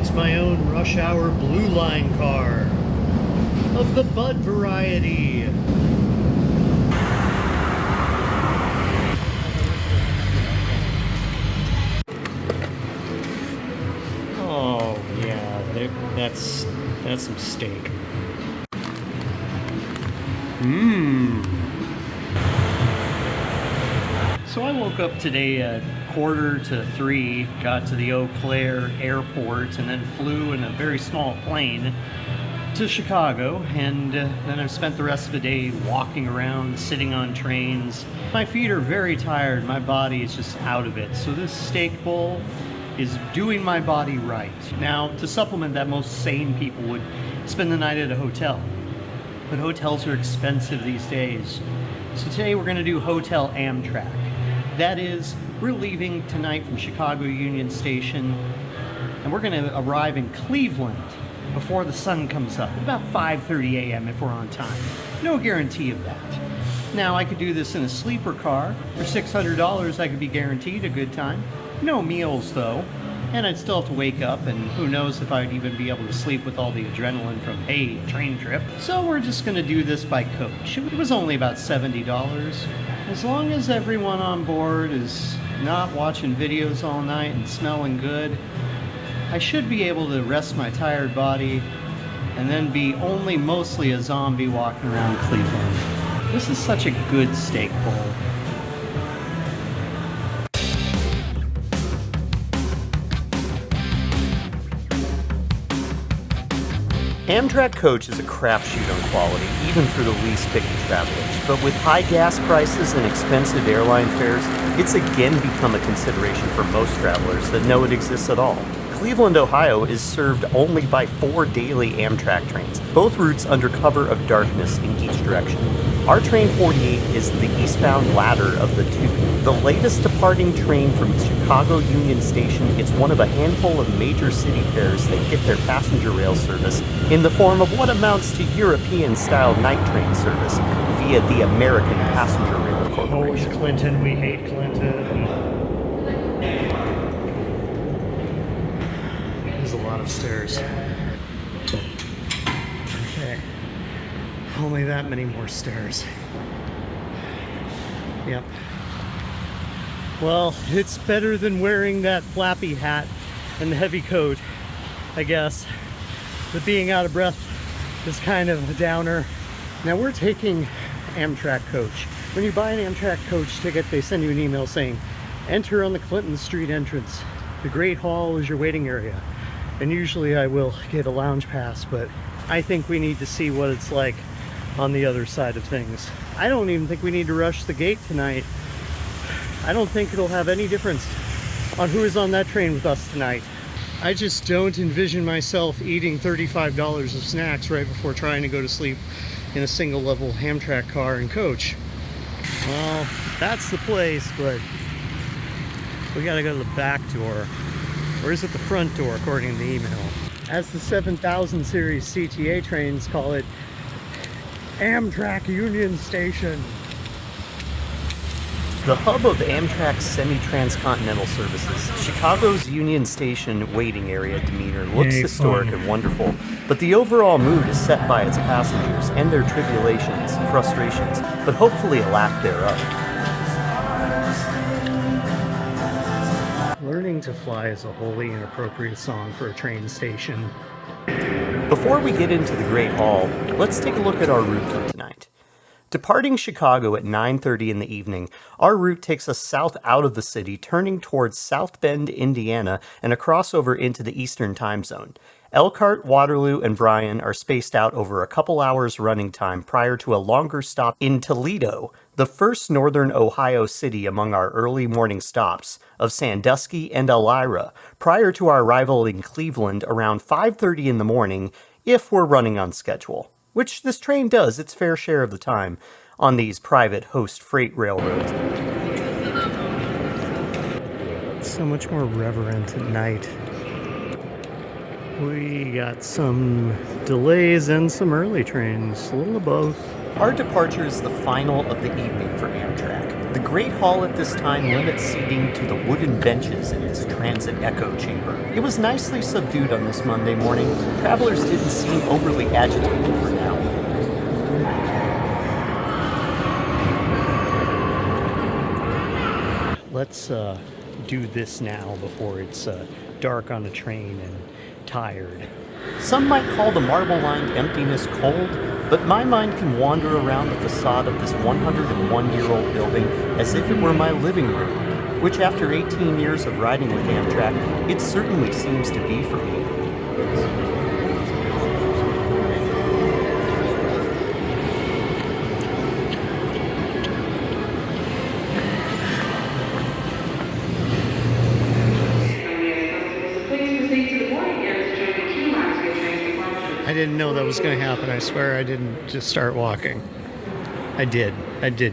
It's my own rush hour blue line car of the Bud variety. Oh yeah, that's some steak. So I woke up today at 2:45, got to the Eau Claire airport, and then flew in a very small plane to Chicago, and then I've spent the rest of the day walking around, sitting on trains. My feet are very tired, my body is just out of it, so this steak bowl is doing my body right. Now, to supplement that, most sane people would spend the night at a hotel, but hotels are expensive these days. So today we're gonna do Hotel Amtrak. That is, we're leaving tonight from Chicago Union Station, and we're gonna arrive in Cleveland before the sun comes up, at about 5:30 a.m. if we're on time. No guarantee of that. Now, I could do this in a sleeper car. For $600, I could be guaranteed a good time. No meals though, and I'd still have to wake up, and who knows if I'd even be able to sleep with all the adrenaline from, hey, a train trip. So we're just gonna do this by coach. It was only about $70. As long as everyone on board is not watching videos all night and smelling good, I should be able to rest my tired body and then be only mostly a zombie walking around Cleveland. This is such a good steak bowl. Amtrak coach is a crapshoot on quality, even for the least picky travelers. But with high gas prices and expensive airline fares, it's again become a consideration for most travelers that know it exists at all. Cleveland, Ohio is served only by 4 daily Amtrak trains, both routes under cover of darkness in each direction. Our train 48 is the eastbound ladder of the two. The latest departing train from Chicago Union Station, it's one of a handful of major city pairs that get their passenger rail service in the form of what amounts to European-style night train service via the American Passenger Rail Corporation. Always Clinton, we hate Clinton. There's a lot of stairs. Okay. Only that many more stairs. Yep. Well, it's better than wearing that flappy hat and the heavy coat, I guess. But being out of breath is kind of a downer. Now we're taking Amtrak coach. When you buy an Amtrak coach ticket, they send you an email saying, enter on the Clinton Street entrance. The Great Hall is your waiting area. And usually I will get a lounge pass, but I think we need to see what it's like on the other side of things. I don't even think we need to rush the gate tonight. I don't think it'll have any difference on who is on that train with us tonight. I just don't envision myself eating $35 of snacks right before trying to go to sleep in a single level Amtrak car and coach. Well, that's the place, but we gotta go to the back door. Or is it the front door, according to the email? As the 7000 series CTA trains call it, Amtrak Union Station. The hub of Amtrak's semi-transcontinental services, Chicago's Union Station waiting area demeanor looks historic and wonderful, but the overall mood is set by its passengers and their tribulations, frustrations, but hopefully a lack thereof. Learning to Fly is a wholly inappropriate song for a train station. Before we get into the Great Hall, let's take a look at our route for tonight. Departing Chicago at 9:30 in the evening, our route takes us south out of the city, turning towards South Bend, Indiana, and a crossover into the Eastern Time Zone. Elkhart, Waterloo, and Bryan are spaced out over a couple hours running time prior to a longer stop in Toledo, the first northern Ohio city among our early morning stops of Sandusky and Elmira, prior to our arrival in Cleveland around 5:30 in the morning if we're running on schedule, which this train does its fair share of the time on these private host freight railroads. So much more reverent at night. We got some delays and some early trains, a little of both. Our departure is the final of the evening for Amtrak. The Great Hall at this time limits seating to the wooden benches in its transit echo chamber. It was nicely subdued on this Monday morning. Travelers didn't seem overly agitated for now. Let's do this now before it's dark on the train and tired. Some might call the marble-lined emptiness cold, but my mind can wander around the facade of this 101-year-old building as if it were my living room, which after 18 years of riding with Amtrak, it certainly seems to be for me. I didn't know that was going to happen. I swear I didn't just start walking. I did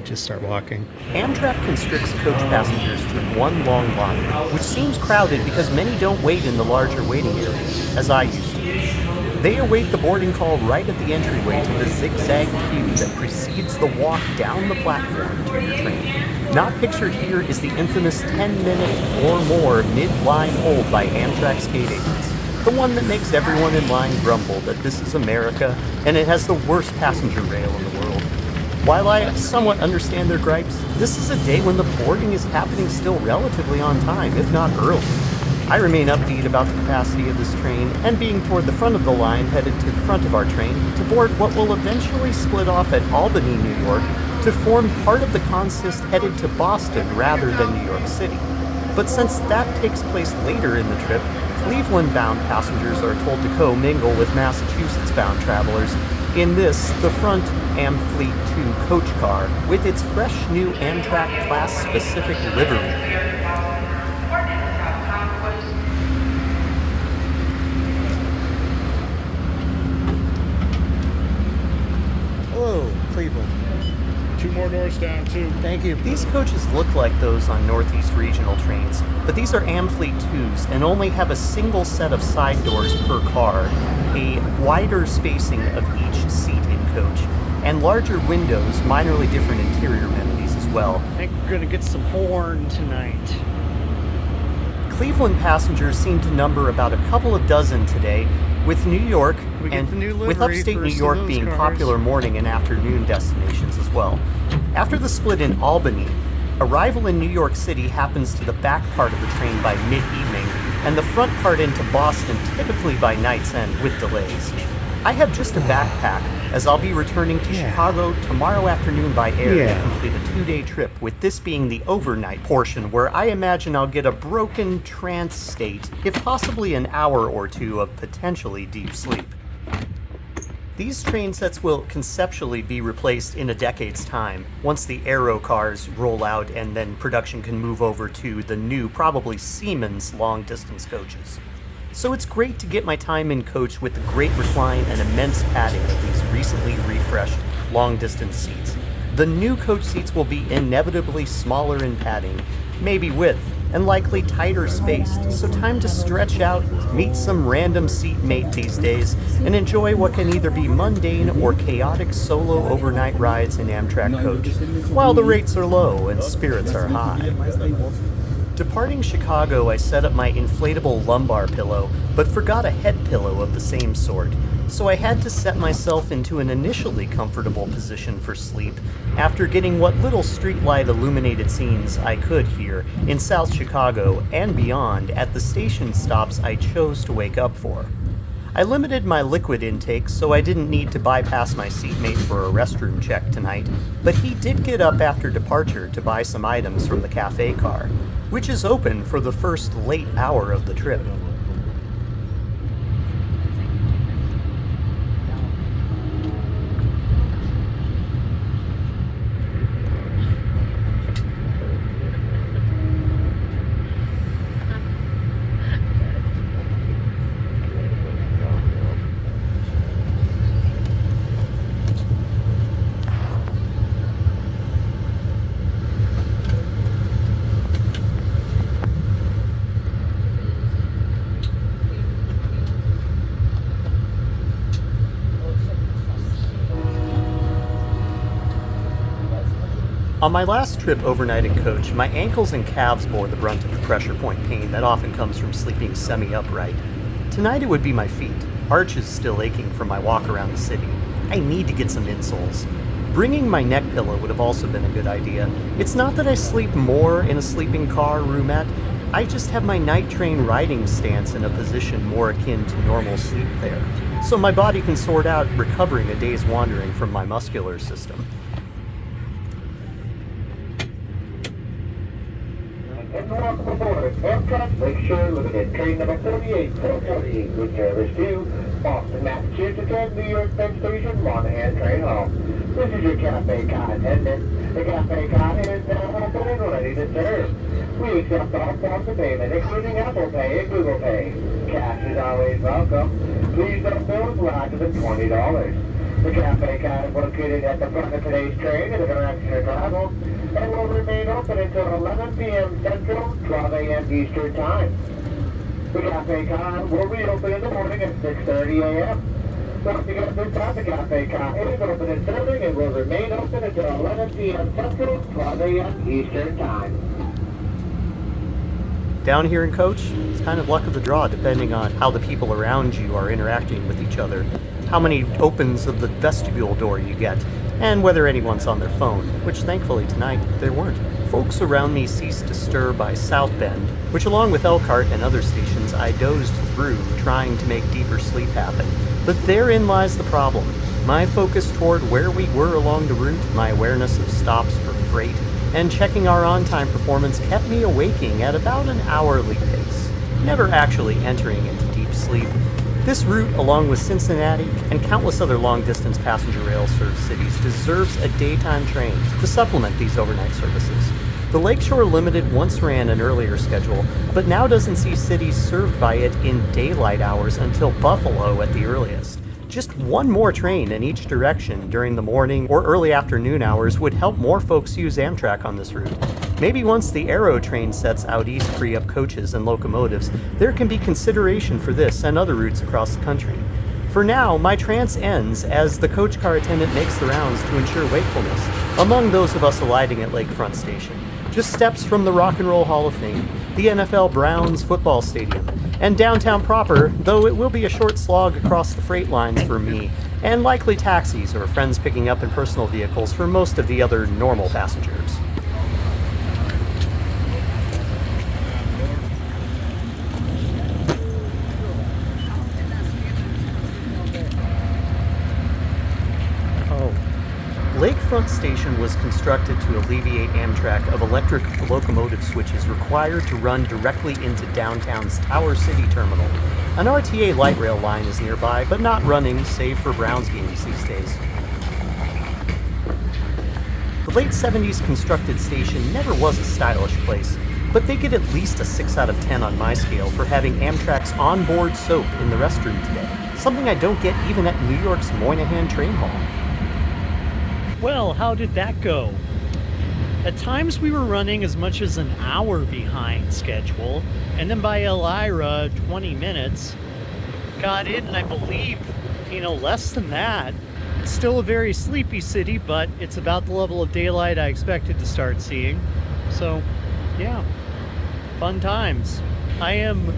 just start walking. Amtrak constricts coach passengers to one long line, which seems crowded because many don't wait in the larger waiting areas, as I used to. They await the boarding call right at the entryway to the zigzag queue that precedes the walk down the platform to your train. Not pictured here is the infamous 10-minute or more mid-line hold by Amtrak's gate agents. The one that makes everyone in line grumble that this is America and it has the worst passenger rail in the world. While I somewhat understand their gripes, this is a day when the boarding is happening still relatively on time, if not early. I remain upbeat about the capacity of this train and being toward the front of the line headed to the front of our train to board what will eventually split off at Albany, New York to form part of the consist headed to Boston rather than New York City. But since that takes place later in the trip, Cleveland-bound passengers are told to co-mingle with Massachusetts-bound travelers in this, the front Amfleet 2 coach car, with its fresh new Amtrak class-specific livery. Hello, Cleveland. 2 more doors down, too. Thank you. These coaches look like those on Northeast regional trains, but these are Amfleet 2s and only have a single set of side doors per car, a wider spacing of each seat in coach, and larger windows, minorly different interior amenities as well. I think we're gonna get some horn tonight. Cleveland passengers seem to number about a couple of dozen today, with New York We get and the new with livery upstate New first of York those being cars. popular morning and afternoon destinations as well. After the split in Albany, arrival in New York City happens to the back part of the train by mid-evening, and the front part into Boston typically by night's end with delays. I have just a backpack, as I'll be returning to Chicago tomorrow afternoon by air to complete a 2-day trip, with this being the overnight portion where I imagine I'll get a broken trance state, if possibly an hour or two of potentially deep sleep. These train sets will conceptually be replaced in a decade's time, once the Aero cars roll out and then production can move over to the new, probably Siemens long-distance coaches. So it's great to get my time in coach with the great recline and immense padding of these recently refreshed long-distance seats. The new coach seats will be inevitably smaller in padding, maybe width, and likely tighter spaced, so time to stretch out, meet some random seatmate these days, and enjoy what can either be mundane or chaotic solo overnight rides in Amtrak coach, while the rates are low and spirits are high. Departing Chicago, I set up my inflatable lumbar pillow, but forgot a head pillow of the same sort, so I had to set myself into an initially comfortable position for sleep after getting what little streetlight illuminated scenes I could here in South Chicago and beyond at the station stops I chose to wake up for. I limited my liquid intake so I didn't need to bypass my seatmate for a restroom check tonight, but he did get up after departure to buy some items from the cafe car, which is open for the first late hour of the trip. On my last trip overnight in coach, my ankles and calves bore the brunt of the pressure point pain that often comes from sleeping semi-upright. Tonight it would be my feet. Arch is still aching from my walk around the city. I need to get some insoles. Bringing my neck pillow would have also been a good idea. It's not that I sleep more in a sleeping car roomette, I just have my night train riding stance in a position more akin to normal sleep there, so my body can sort out recovering a day's wandering from my muscular system. Welcome aboard Amtrak Lakeshore Limited, train number 38, 448, good service to Boston, Massachusetts, and New York Penn Station, Monahan Train Home. This is your Cafe Car attendant. The Cafe Car is now open and ready to serve. We accept all forms of payment, including Apple Pay and Google Pay. Cash is always welcome. Please don't bill with larger than $20. The Cafe Car is located at the front of today's train in the direction of travel and will remain open until 11 p.m. Central, 12 a.m. Eastern Time. The Cafe Car will reopen in the morning at 6:30 a.m. Don't forget this time, the Cafe Car is open and serving and will remain open until 11 p.m. Central, 12 a.m. Eastern Time. Down here in coach, it's kind of luck of the draw depending on how the people around you are interacting with each other, how many opens of the vestibule door you get, and whether anyone's on their phone, which thankfully tonight there weren't. Folks around me ceased to stir by South Bend, which along with Elkhart and other stations I dozed through trying to make deeper sleep happen. But therein lies the problem. My focus toward where we were along the route, my awareness of stops for freight, and checking our on-time performance kept me awaking at about an hourly pace, never actually entering into deep sleep. This route, along with Cincinnati and countless other long-distance passenger rail-served cities, deserves a daytime train to supplement these overnight services. The Lakeshore Limited once ran an earlier schedule, but now doesn't see cities served by it in daylight hours until Buffalo at the earliest. Just one more train in each direction during the morning or early afternoon hours would help more folks use Amtrak on this route. Maybe once the Aero train sets out east free up coaches and locomotives, there can be consideration for this and other routes across the country. For now, my trance ends as the coach car attendant makes the rounds to ensure wakefulness among those of us alighting at Lakefront Station, just steps from the Rock and Roll Hall of Fame, the NFL Browns football stadium, and downtown proper, though it will be a short slog across the freight lines for me, and likely taxis or friends picking up in personal vehicles for most of the other normal passengers. Lakefront Station was constructed to alleviate Amtrak of electric locomotive switches required to run directly into downtown's Tower City Terminal. An RTA light rail line is nearby, but not running, save for Browns games these days. The late 70s constructed station never was a stylish place, but they get at least a 6 out of 10 on my scale for having Amtrak's onboard soap in the restroom today, something I don't get even at New York's Moynihan Train Hall. Well, how did that go? At times we were running as much as an hour behind schedule, and then by Elira, 20 minutes. Got in, I believe, less than that. It's still a very sleepy city, but it's about the level of daylight I expected to start seeing. So, yeah, fun times. I am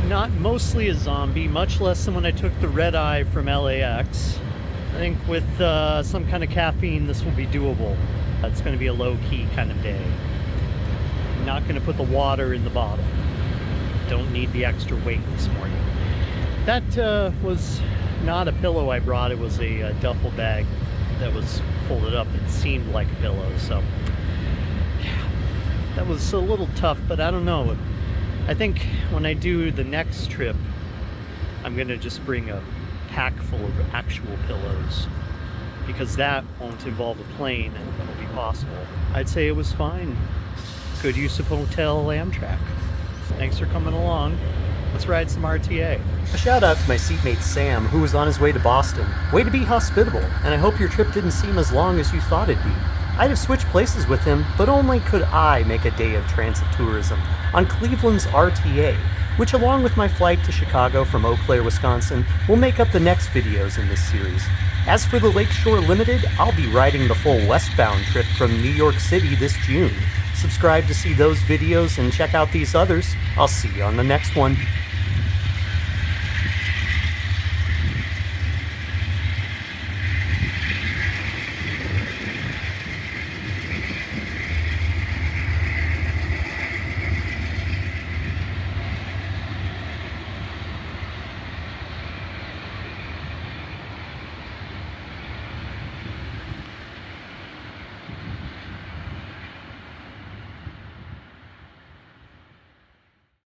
not mostly a zombie, much less than when I took the red eye from LAX. I think with some kind of caffeine, this will be doable. It's going to be a low-key kind of day. I'm not going to put the water in the bottle. Don't need the extra weight this morning. That was not a pillow I brought. It was a duffel bag that was folded up. It seemed like a pillow, so yeah, that was a little tough, but I don't know. I think when I do the next trip, I'm going to just bring a pack full of actual pillows, because that won't involve a plane and it'll be possible. I'd say it was fine. Good use of Hotel Amtrak. Thanks for coming along. Let's ride some RTA. A shout out to my seatmate Sam, who was on his way to Boston. Way to be hospitable, and I hope your trip didn't seem as long as you thought it'd be. I'd have switched places with him, but only could I make a day of transit tourism on Cleveland's RTA, which along with my flight to Chicago from Eau Claire, Wisconsin, will make up the next videos in this series. As for the Lakeshore Limited, I'll be riding the full westbound trip from New York City this June. Subscribe to see those videos and check out these others. I'll see you on the next one.